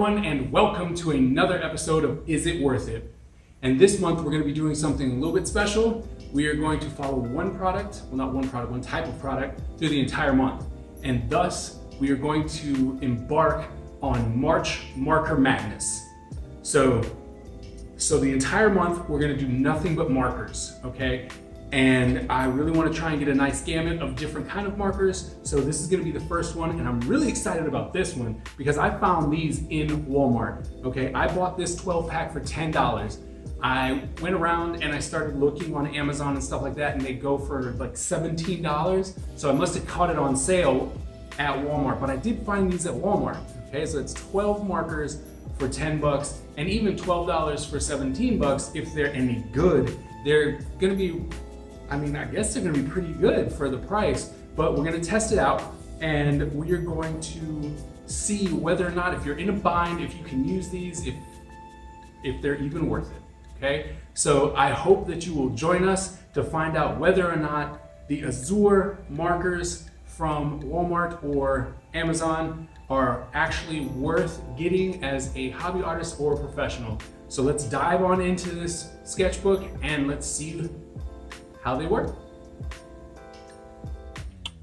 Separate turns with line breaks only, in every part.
everyone, and welcome to another episode of Is It Worth It? And this month we're going to be doing something a little bit special. We are going to follow one type of product through the entire month. And thus, we are going to embark on March Marker Madness. So the entire month we're going to do nothing but markers, okay? And I really want to try and get a nice gamut of different kind of markers. So this is going to be the first one, and I'm really excited about this one because I found these in Walmart, okay? I bought this 12 pack for $10. I went around and I started looking on Amazon and stuff like that, and they go for like $17. So I must have caught it on sale at Walmart, but I did find these at Walmart, okay? So it's 12 markers for 10 bucks and even $12 for 17 bucks if they're any good. They're gonna be, I guess they're gonna be pretty good for the price, but we're gonna test it out and we are going to see whether or not, if you're in a bind, if you can use these, if they're even worth it, okay? So I hope that you will join us to find out whether or not the Azure markers from Walmart or Amazon are actually worth getting as a hobby artist or a professional. So let's dive on into this sketchbook and let's see how they work.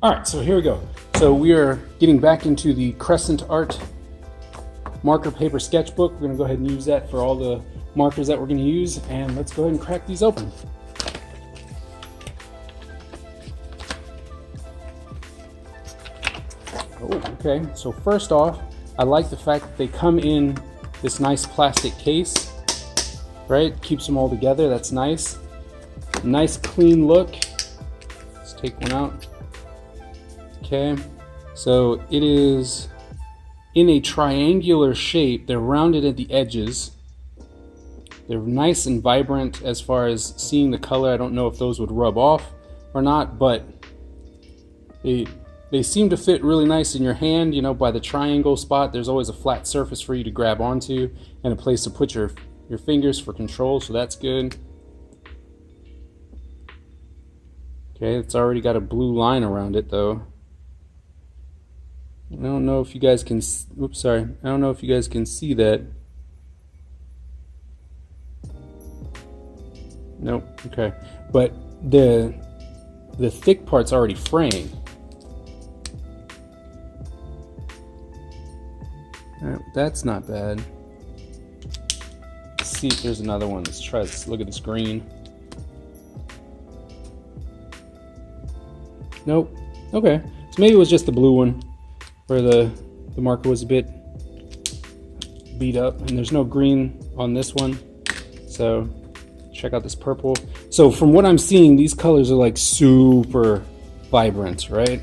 All right, so here we go. So we are getting back into the Crescent Art marker paper sketchbook. We're gonna go ahead and use that for all the markers that we're gonna use, and let's go ahead and crack these open. Oh, okay, so first off, I like the fact that they come in this nice plastic case, right? Keeps them all together, that's nice. Nice clean look. Let's take one out. Okay, so it is in a triangular shape. They're rounded at the edges. They're nice and vibrant as far as seeing the color. I don't know if those would rub off or not, but they seem to fit really nice in your hand. You know, by the triangle spot, there's always a flat surface for you to grab onto and a place to put your fingers for control, so that's good. Okay, it's already got a blue line around it though. I don't know if you guys can, I don't know if you guys can see that. Nope, okay. But the thick part's already fraying. All right, that's not bad. Let's see if there's another one. Let's try this. Look at this green. Nope. Okay. So maybe it was just the blue one where the marker was a bit beat up, and there's no green on this one. So check out this purple. So from what I'm seeing, these colors are like super vibrant, right?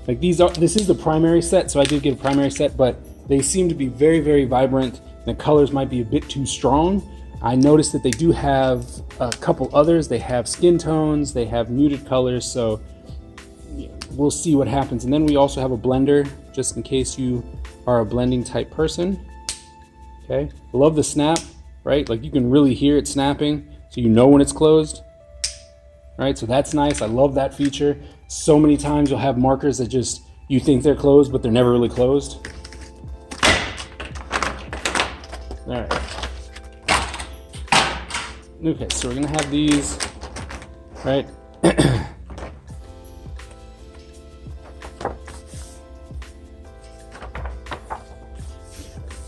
Like this is the primary set, so I did get a primary set, but they seem to be very, very vibrant. The colors might be a bit too strong. I noticed that they do have a couple others. They have skin tones, they have muted colors, so we'll see what happens. And then we also have a blender, just in case you are a blending type person. Okay, love the snap, right? Like you can really hear it snapping, so you know when it's closed. Right, so that's nice. I love that feature. So many times you'll have markers that just, you think they're closed, but they're never really closed. All right. Okay, so we're gonna have these, right?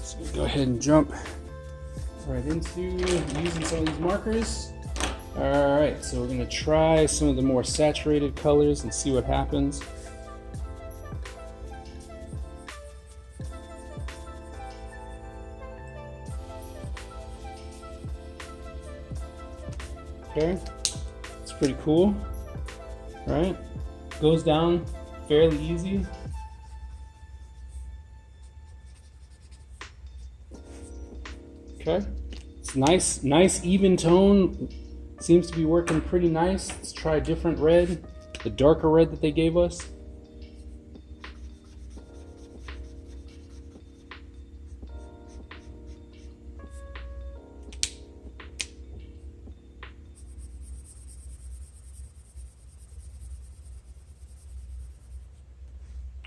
So go ahead and jump right into using some of these markers. All right, so we're gonna try some of the more saturated colors and see what happens. Okay, it's pretty cool, right? Goes down fairly easy. Okay, it's nice even tone. Seems to be working pretty nice. Let's try a different red, the darker red that they gave us.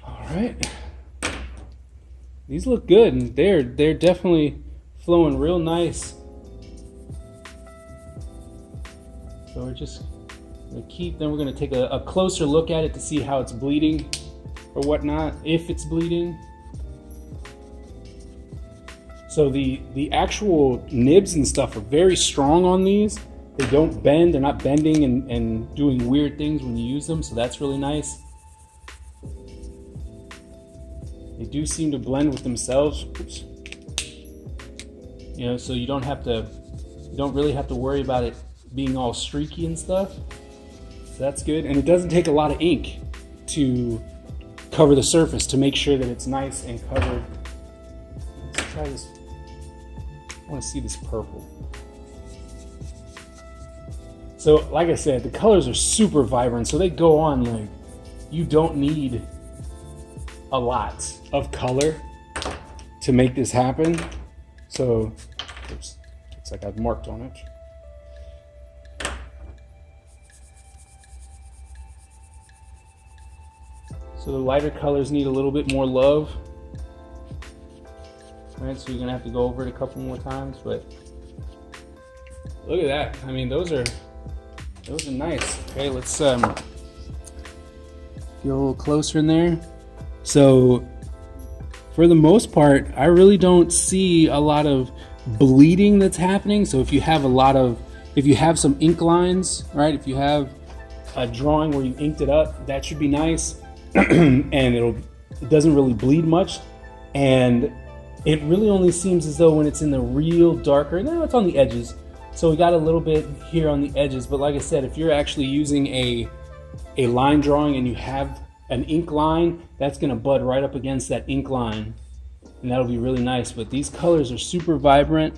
All right. these look good, and they're definitely flowing real nice. So we're just gonna keep, then we're gonna take a closer look at it to see how it's bleeding or whatnot, if it's bleeding. So the actual nibs and stuff are very strong on these. They don't bend, they're not bending and doing weird things when you use them, so that's really nice. They do seem to blend with themselves. Oops. You know, so you don't really have to worry about it being all streaky and stuff. So that's good. And it doesn't take a lot of ink to cover the surface to make sure that it's nice and covered. Let's try this. I want to see this purple. So like I said, the colors are super vibrant, so they go on like you don't need a lot of color to make this happen. So, oops, looks like I've marked on it. So the lighter colors need a little bit more love. All right, so you're gonna have to go over it a couple more times, but look at that. I mean, those are nice. Okay, let's get a little closer in there. So for the most part, I really don't see a lot of bleeding that's happening. So if you have some ink lines, right? If you have a drawing where you inked it up, that should be nice. And it doesn't really bleed much. And it really only seems as though when it's in the real darker, no, it's on the edges. So we got a little bit here on the edges, but like I said, if you're actually using a line drawing and you have an ink line, that's gonna bud right up against that ink line, and that'll be really nice. But these colors are super vibrant,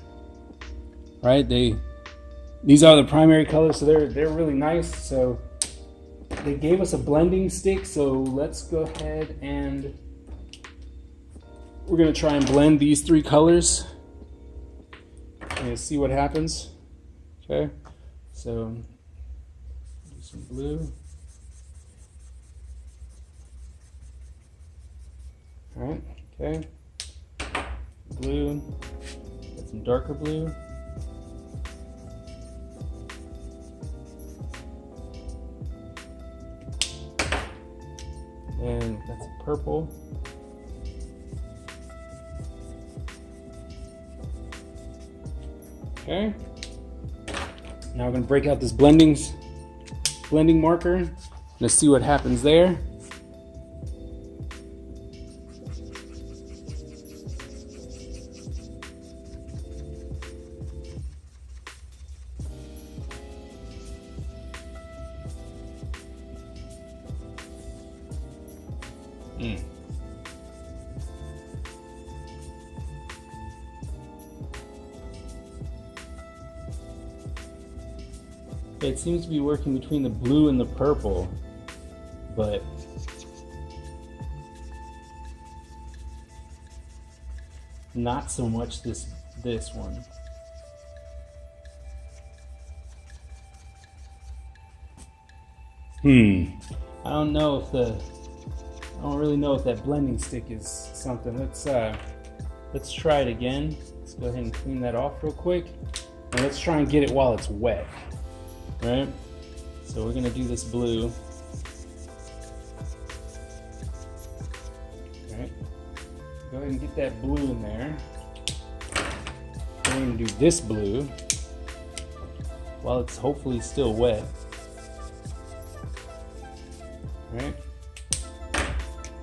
right? These are the primary colors, so they're really nice. So they gave us a blending stick, so let's go ahead and we're gonna try and blend these three colors and see what happens. Okay, so do some blue. All right, okay. Blue, got some darker blue. And that's a purple. Okay. Now we're going to break out this blending marker. Let's see what happens there. It seems to be working between the blue and the purple, but not so much this one. I don't really know if that blending stick is something. Let's try it again. Let's go ahead and clean that off real quick, and let's try and get it while it's wet. Right? So we're gonna do this blue. All right. Go ahead and get that blue in there. We're gonna do this blue while it's hopefully still wet. All right.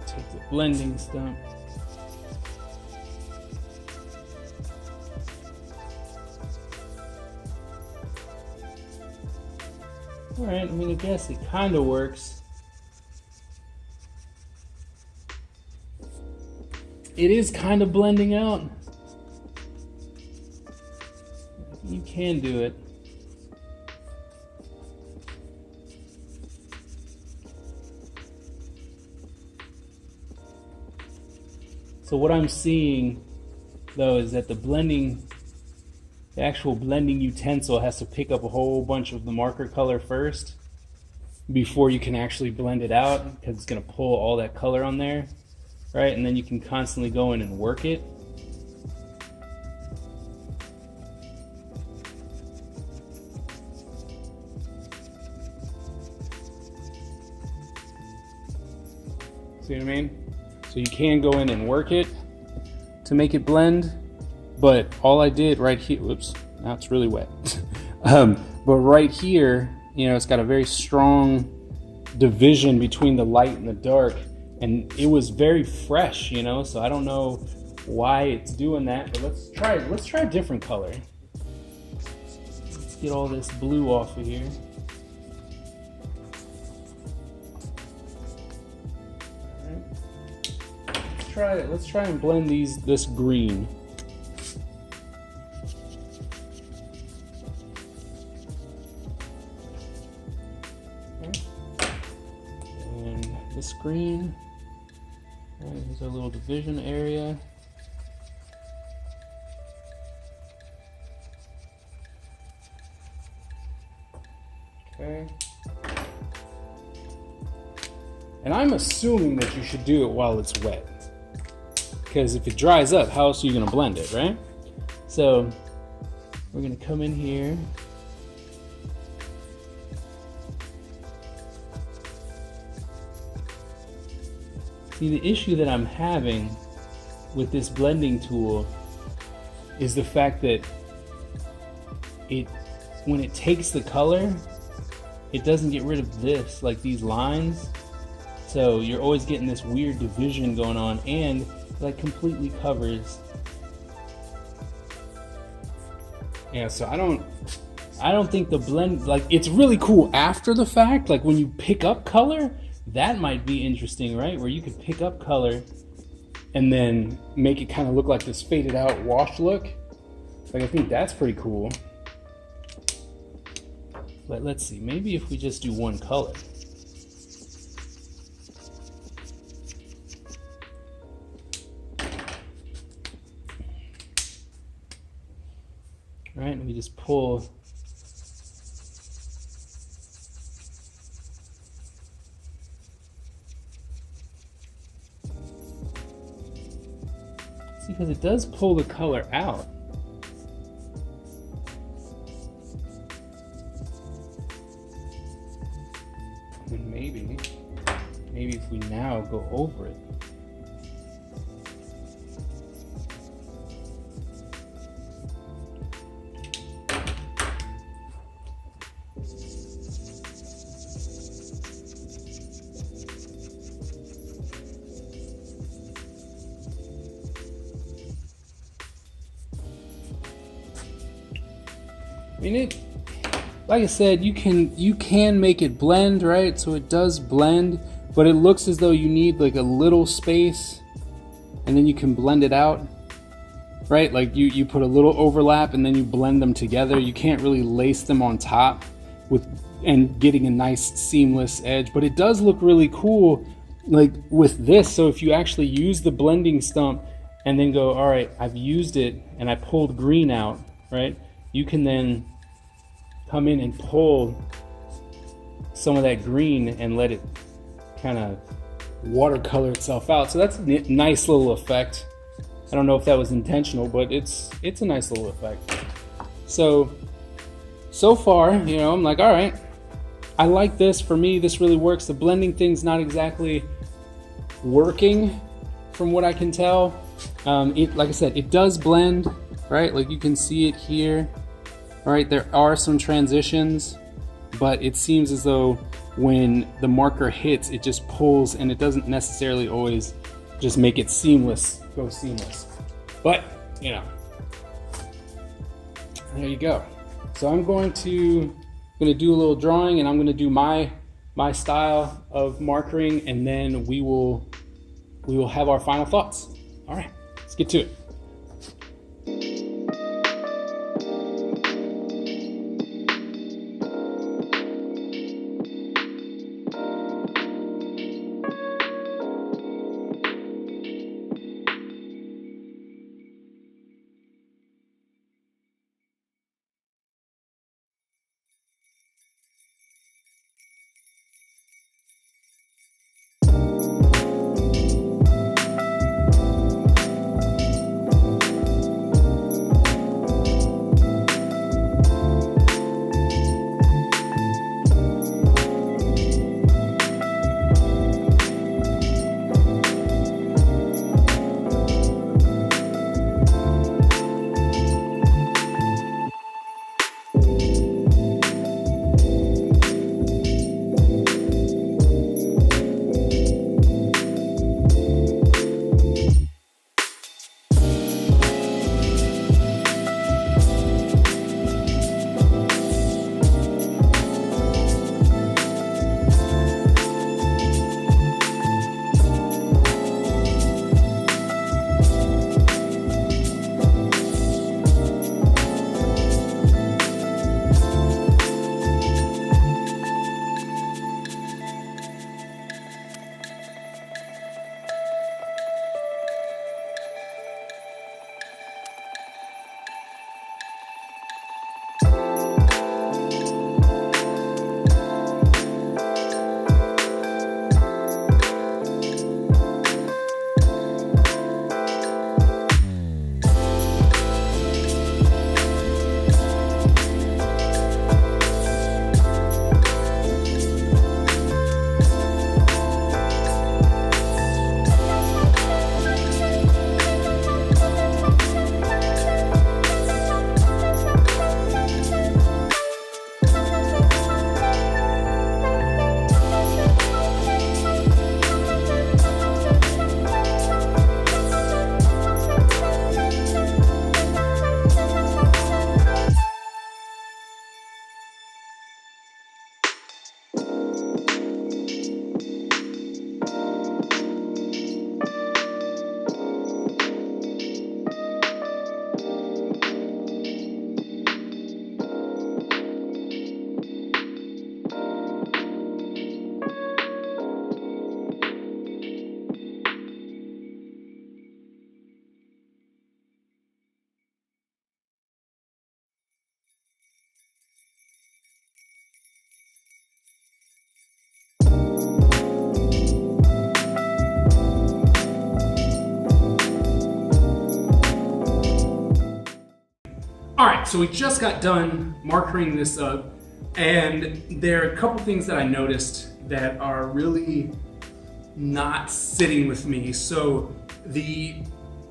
Take the blending stump. All right, I mean, I guess it kind of works. It is kind of blending out. You can do it. So what I'm seeing, though, is that the actual blending utensil has to pick up a whole bunch of the marker color first before you can actually blend it out, because it's going to pull all that color on there. right? And then you can constantly go in and work it. See what I mean? So you can go in and work it to make it blend, but all I did right here, whoops, now it's really wet. But right here, you know, it's got a very strong division between the light and the dark, and it was very fresh, you know, so I don't know why it's doing that, but let's try a different color. Let's get all this blue off of here. All right. Let's try and blend this green. This green, right, here's our little division area. Okay. And I'm assuming that you should do it while it's wet, because if it dries up, how else are you going to blend it, right? So we're going to come in here. See, the issue that I'm having with this blending tool is the fact that when it takes the color, it doesn't get rid of this, like these lines. So you're always getting this weird division going on, and like completely covers. Yeah, so I don't think the blend, like, it's really cool after the fact, like when you pick up color. That might be interesting, right? Where you could pick up color and then make it kind of look like this faded out wash look. Like, I think that's pretty cool. But let's see, maybe if we just do one color. All right, and we just pull. Because it does pull the color out. And maybe if we now go over it. I mean, like I said, you can make it blend, right? So it does blend, but it looks as though you need like a little space, and then you can blend it out, right? Like you put a little overlap and then you blend them together. You can't really lace them on top and getting a nice seamless edge, but it does look really cool like with this. So if you actually use the blending stump and then go, all right, I've used it and I pulled green out, right? You can then come in and pull some of that green and let it kind of watercolor itself out. So that's a nice little effect. I don't know if that was intentional, but it's a nice little effect. So far, you know, I'm like, all right, I like this. For me, this really works. The blending thing's not exactly working from what I can tell. Like I said, it does blend, right? Like you can see it here. All right, there are some transitions, but it seems as though when the marker hits, it just pulls, and it doesn't necessarily always just make it seamless, go seamless. But, you know, there you go. So I'm going to do a little drawing, and I'm going to do my style of markering, and then we will have our final thoughts. All right, let's get to it. So we just got done markering this up, and there are a couple things that I noticed that are really not sitting with me. So the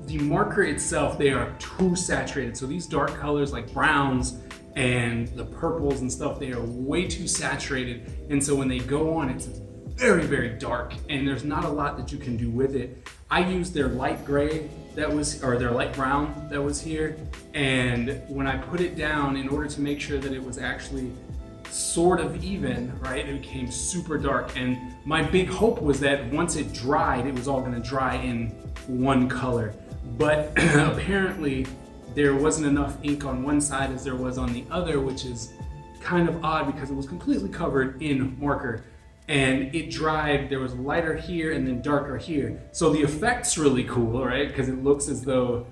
marker itself, they are too saturated. So these dark colors like browns and the purples and stuff, they are way too saturated. And so when they go on, it's very, very dark, and there's not a lot that you can do with it. I used their light gray or their light brown that was here, and when I put it down, in order to make sure that it was actually sort of even, right, it became super dark. And my big hope was that once it dried, it was all gonna dry in one color. But apparently there wasn't enough ink on one side as there was on the other, which is kind of odd because it was completely covered in marker. And it dried, there was lighter here and then darker here. So the effect's really cool, right? Because it looks as though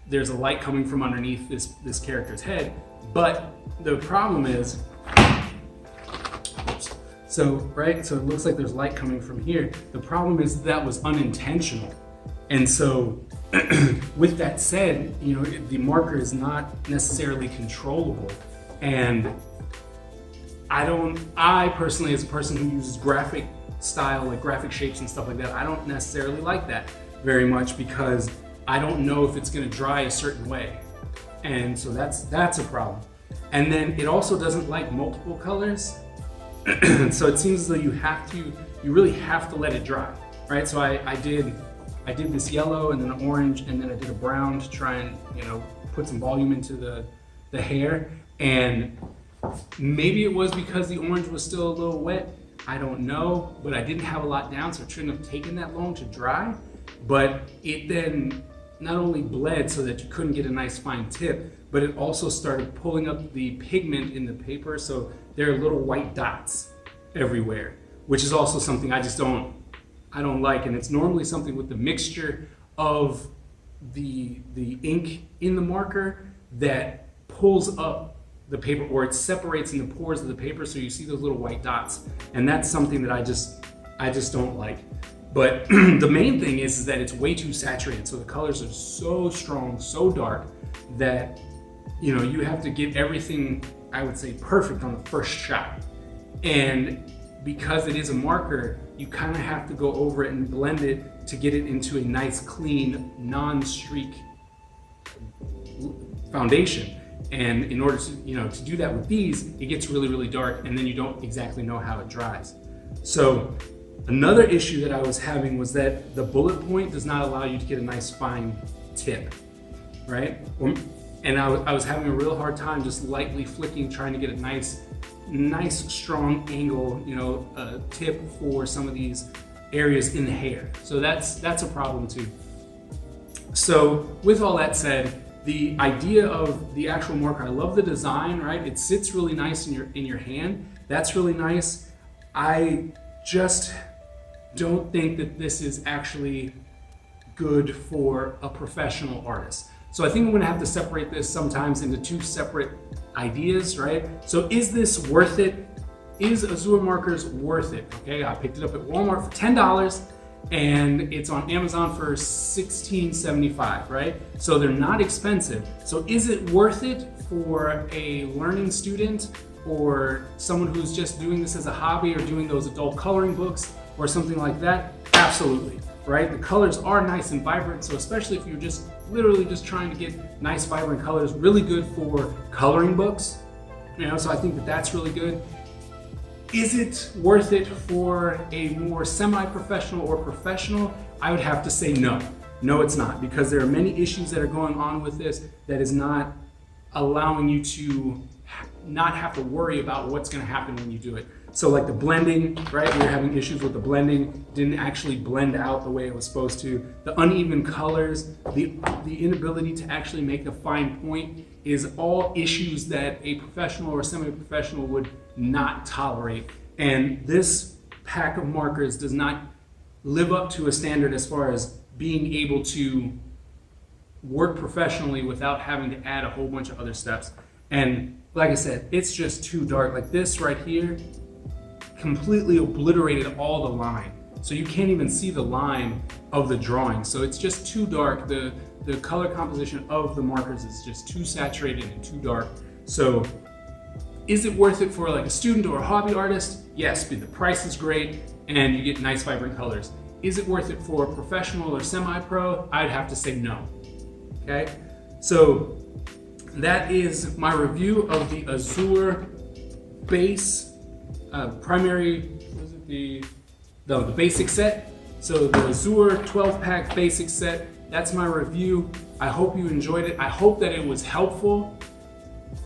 there's a light coming from underneath this character's head. But the problem is, so it looks like there's light coming from here. The problem is that was unintentional. And so with that said, you know, the marker is not necessarily controllable. And I personally, as a person who uses graphic style, like graphic shapes and stuff like that, I don't necessarily like that very much because I don't know if it's gonna dry a certain way. And so that's a problem. And then it also doesn't like multiple colors. So it seems as though you really have to let it dry, right? So I did this yellow and then an orange and then I did a brown to try and, you know, put some volume into the hair. And maybe it was because the orange was still a little wet, I don't know, but I didn't have a lot down, so it shouldn't have taken that long to dry. But it then not only bled so that you couldn't get a nice fine tip, but it also started pulling up the pigment in the paper, so there are little white dots everywhere, which is also something I don't like. And it's normally something with the mixture of the ink in the marker that pulls up the paper, or it separates in the pores of the paper, so you see those little white dots. And that's something that I just don't like. But the main thing is that it's way too saturated. So the colors are so strong, so dark that, you know, you have to get everything, I would say, perfect on the first shot. And because it is a marker, you kind of have to go over it and blend it to get it into a nice, clean, non-streak foundation. And in order to, you know, to do that with these, it gets really, really dark, and then you don't exactly know how it dries. So another issue that I was having was that the bullet point does not allow you to get a nice fine tip, right? And I was having a real hard time just lightly flicking, trying to get a nice strong angle, you know, tip for some of these areas in the hair. So that's a problem too. So with all that said, the idea of the actual marker, I love the design, right? It sits really nice in your hand. That's really nice. I just don't think that this is actually good for a professional artist. So I think I'm gonna have to separate this sometimes into two separate ideas, right? So is this worth it? Is Azure Markers worth it? Okay, I picked it up at Walmart for $10 and it's on Amazon for $16.75, right? So they're not expensive. So is it worth it for a learning student or someone who's just doing this as a hobby or doing those adult coloring books or something like that? Absolutely, right? The colors are nice and vibrant, so especially if you're just literally just trying to get nice vibrant colors, really good for coloring books, you know, so I think that that's really good. Is it worth it for a more semi-professional or professional? I would have to say no. No, it's not, because there are many issues that are going on with this that is not allowing you to not have to worry about what's going to happen when you do it. So like the blending, right? We were having issues with the blending, didn't actually blend out the way it was supposed to. The uneven colors, the inability to actually make a fine point is all issues that a professional or semi-professional would not tolerate. And this pack of markers does not live up to a standard as far as being able to work professionally without having to add a whole bunch of other steps. And like I said, it's just too dark. Like this right here completely obliterated all the line. so you can't even see the line of the drawing. So it's just too dark. The color composition of the markers is just too saturated and too dark. So is it worth it for like a student or a hobby artist? Yes, but the price is great and you get nice vibrant colors. Is it worth it for a professional or semi-pro? I'd have to say no. Okay, so that is my review of the Azure base primary, was it the basic set. So the Azure 12-pack basic set, that's my review. I hope you enjoyed it. I hope that it was helpful.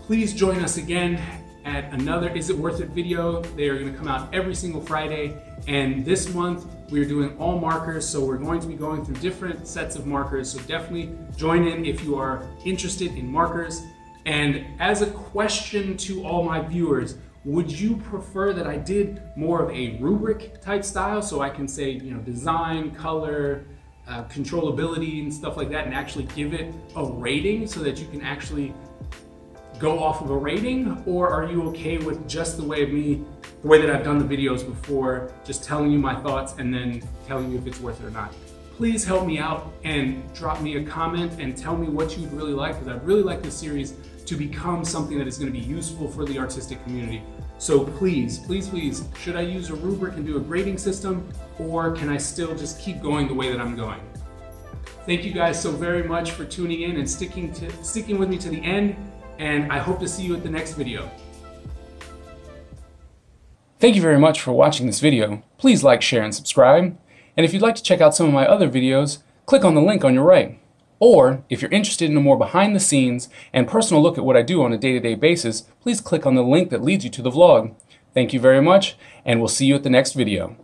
Please join us again at another Is It Worth It video. They are going to come out every single Friday. And this month we're doing all markers. So we're going to be going through different sets of markers. So definitely join in if you are interested in markers. And as a question to all my viewers, would you prefer that I did more of a rubric type style, so I can say, you know, design, color, controllability and stuff like that, and actually give it a rating so that you can actually go off of a rating? Or are you okay with just the way that I've done the videos before, just telling you my thoughts and then telling you if it's worth it or not? Please help me out and drop me a comment and tell me what you'd really like, because I'd really like this series to become something that is going to be useful for the artistic community. So please, please, please, should I use a rubric and do a grading system, or can I still just keep going the way that I'm going? Thank you guys so very much for tuning in and sticking with me to the end, and I hope to see you at the next video. Thank you very much for watching this video. Please like, share, and subscribe. And if you'd like to check out some of my other videos, click on the link on your right. Or, if you're interested in a more behind-the-scenes and personal look at what I do on a day-to-day basis, please click on the link that leads you to the vlog. Thank you very much, and we'll see you at the next video.